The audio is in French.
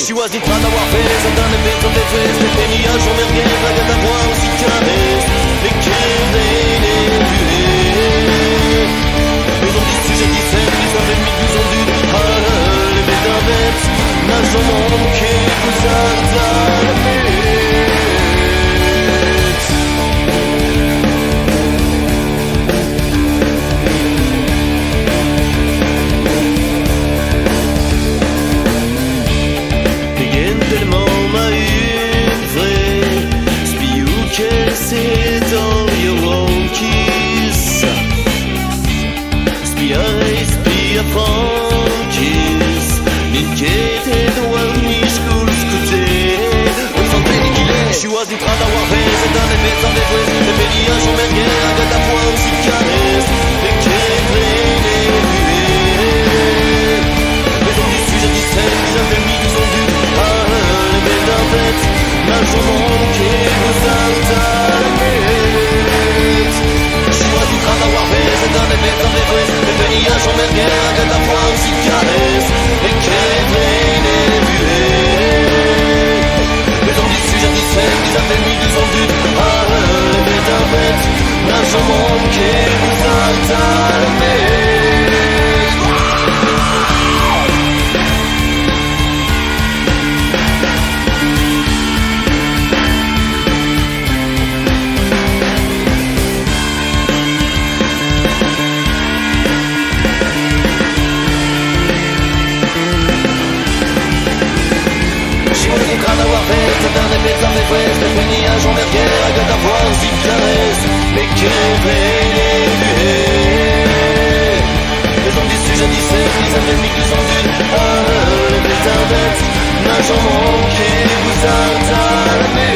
She was in train d'avoir fait ça dans les bétons des fesses. Les pénillages en merguez, baguette à boire aussi caresse. Les quais les buées. Les ont dit sujets qui sèment, les avaient mis du zondu. Ah, les bétins bêtes, nage en manqué, vous attendez. C'est all your own kiss. Spia Frankis. L'inquiété de Walnish Kulskute. On sentait qu'il est. Je suis in train d'avoir fait. C'est un effet sans défouet. Les pénillages en merguez. Avec la poire aussi caresse. Les quais les buées. Les hommes du sujet qui sèment. Ils avaient mis du son du. Ah, les bêtes d'un bête. Nage en manqué. Vous attendez. C'est un effet dans les fouets. Les pénillages en merguez, avec la poire aussi caresse. Les quais les buées. Les hommes du sujet qui sèment, ils avaient mis du sang du. Ah, les bêtes d'un bête, nage en manqué, vous attendez. Les pénillages en merguez, avec la voix aussi caresse. Les quais les buées. Les hommes du sujet disent, ils avaient mis du sang d'une. Ah, les bêtes bêtes, nage en manqué, vous attendez.